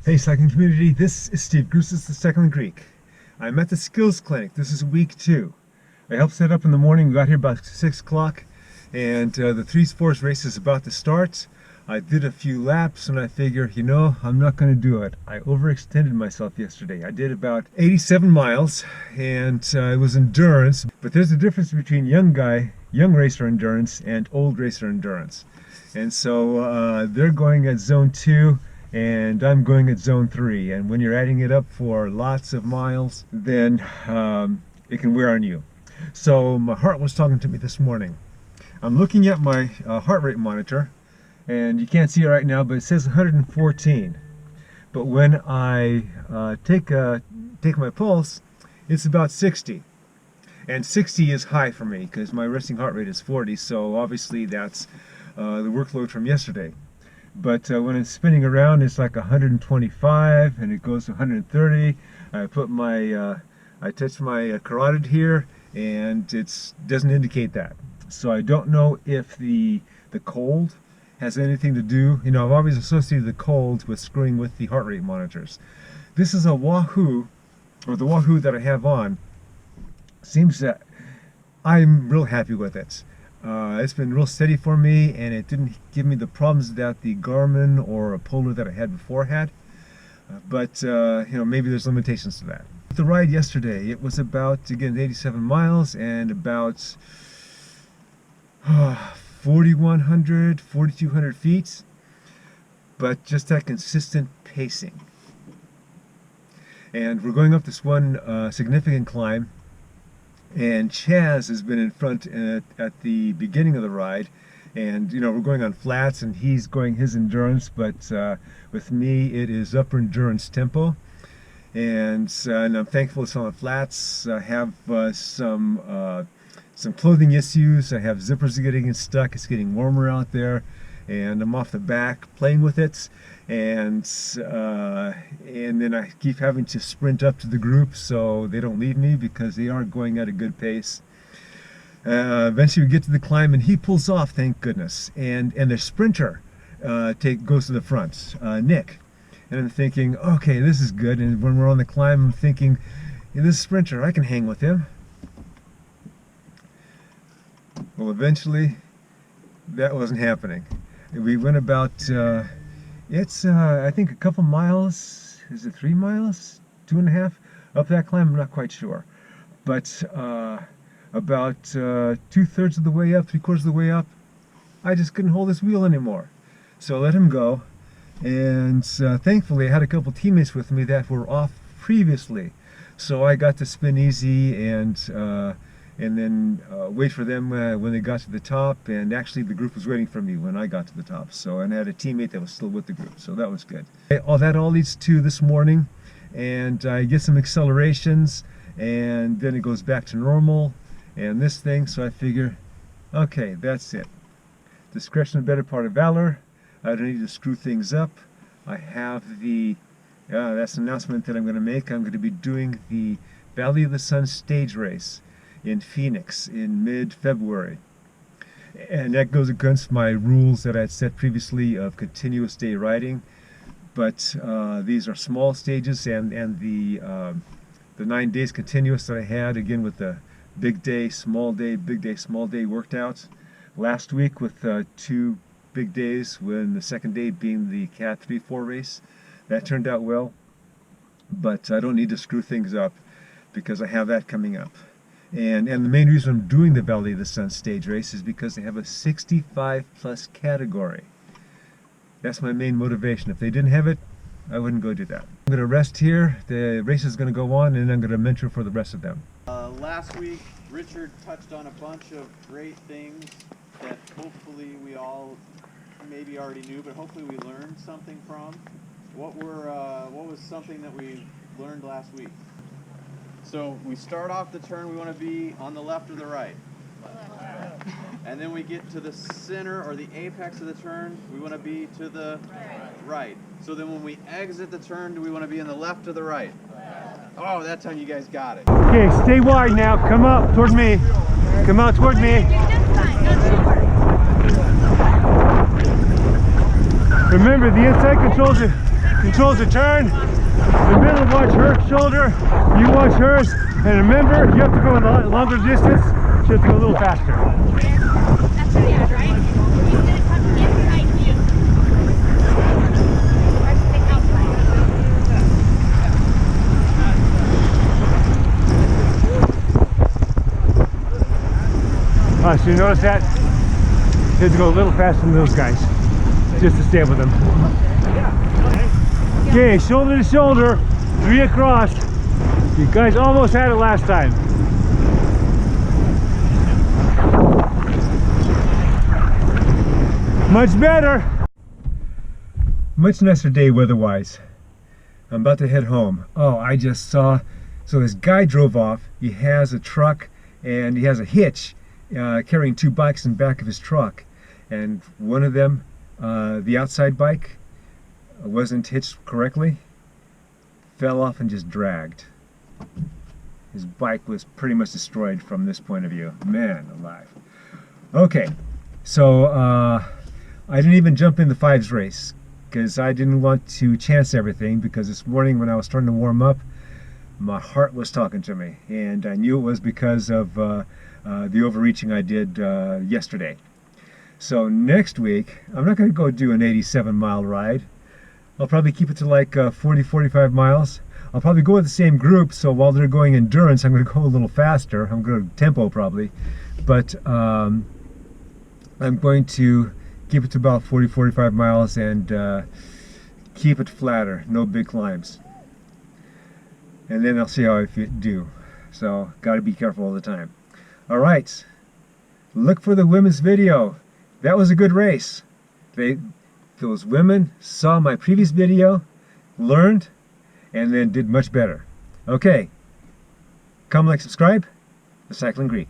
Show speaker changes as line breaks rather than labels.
Hey cycling community, this is Steve Grusis, the Cycling Greek. I'm at the Skills Clinic. This is week 2. I helped set up in the morning. We got here about 6 o'clock and the Three Sports race is about to start. I did a few laps and I figure, I'm not going to do it. I overextended myself yesterday. I did about 87 miles and it was endurance. But there's a difference between young racer endurance and old racer endurance. And so they're going at zone 2. And I'm going at zone 3, and when you're adding it up for lots of miles, then it can wear on you. So my heart was talking to me this morning. I'm looking at my heart rate monitor, and you can't see it right now, but it says 114. But when I take my pulse, it's about 60. And 60 is high for me because my resting heart rate is 40, so obviously that's the workload from yesterday. But when it's spinning around, it's like 125, and it goes to 130. I touch my carotid here, and it doesn't indicate that. So I don't know if the cold has anything to do. I've always associated the cold with screwing with the heart rate monitors. This is a Wahoo, or the Wahoo that I have on. Seems that I'm real happy with it. It's been real steady for me, and it didn't give me the problems that the Garmin or a Polar that I had before had. But maybe there's limitations to that. The ride yesterday, it was about, again, 87 miles and about 4,100, 4,200 feet, but just that consistent pacing. And we're going up this one significant climb. And Chaz has been in front at the beginning of the ride, and we're going on flats and he's going his endurance, but with me it is upper endurance tempo, and I'm thankful it's on flats. I have some clothing issues. I have zippers getting stuck. It's getting warmer out there, and I'm off the back playing with it, and then I keep having to sprint up to the group so they don't leave me because they are going at a good pace. Eventually we get to the climb and he pulls off, thank goodness, and the sprinter goes to the front, Nick, and I'm thinking, okay, this is good. And when we're on the climb, I'm thinking, this sprinter, I can hang with him. Well, eventually that wasn't happening. We went about I think a couple miles. Is it 3 miles? 2.5 up that climb? I'm not quite sure. But about 2/3 of the way up, 3/4 of the way up, I just couldn't hold this wheel anymore. So I let him go. And thankfully I had a couple teammates with me that were off previously. So I got to spin easy and then wait for them when they got to the top, and actually the group was waiting for me when I got to the top. And I had a teammate that was still with the group, so that was good. That all leads to this morning, and I get some accelerations, and then it goes back to normal, and this thing, so I figure, okay, that's it. Discretion the better part of valor. I don't need to screw things up. I have that's an announcement that I'm going to make. I'm going to be doing the Valley of the Sun stage race in Phoenix in mid-February, and that goes against my rules that I had set previously of continuous day riding. But these are small stages, and the 9 days continuous that I had, again with the big day, small day, big day, small day worked out last week with 2 big days, when the second day being the Cat 3-4 race. That turned out well, but I don't need to screw things up because I have that coming up. And the main reason I'm doing the Valley of the Sun stage race is because they have a 65 plus category. That's my main motivation. If they didn't have it, I wouldn't go do that. I'm going to rest here. The race is going to go on, and I'm going to mentor for the rest of them.
Last week, Richard touched on a bunch of great things that hopefully we all maybe already knew, but hopefully we learned something from. What was something that we learned last week? So we start off the turn, we want to be on the left or the right. And then we get to the center or the apex of the turn, we want to be to the right. So then when we exit the turn, do we want to be in the left or the right? Oh, that time you guys got it.
Okay, stay wide now. Come up toward me. Come out toward me. Remember, the inside controls are controls the turn. The middle, watch her shoulder, you watch hers, and remember, you have to go a longer distance, she has to go a little faster.
That's what it is, right? He's gonna come inside you. I should say outside.
So you notice that? You have to go a little faster than those guys, just to stay with them. Okay, shoulder to shoulder, 3 across. You guys almost had it last time. Much better. Much nicer day weather-wise. I'm about to head home. Oh, I just saw, so this guy drove off. He has a truck and he has a hitch carrying 2 bikes in the back of his truck. And one of them, the outside bike, wasn't hitched correctly, fell off and just dragged. His bike was pretty much destroyed from this point of view. Man alive. Okay, so I didn't even jump in the 5s race because I didn't want to chance everything, because this morning when I was starting to warm up, my heart was talking to me, and I knew it was because of the overreaching I did yesterday. So next week, I'm not going to go do an 87-mile ride. I'll probably keep it to like 40-45 miles. I'll probably go with the same group, so while they're going endurance, I'm going to go a little faster. I'm going to tempo probably, but I'm going to keep it to about 40-45 miles and keep it flatter, no big climbs. And then I'll see how I do. So, got to be careful all the time. All right, look for the women's video. That was a good race. Those women saw my previous video, learned, and then did much better. Okay, comment, like, subscribe. The Cycling Greek.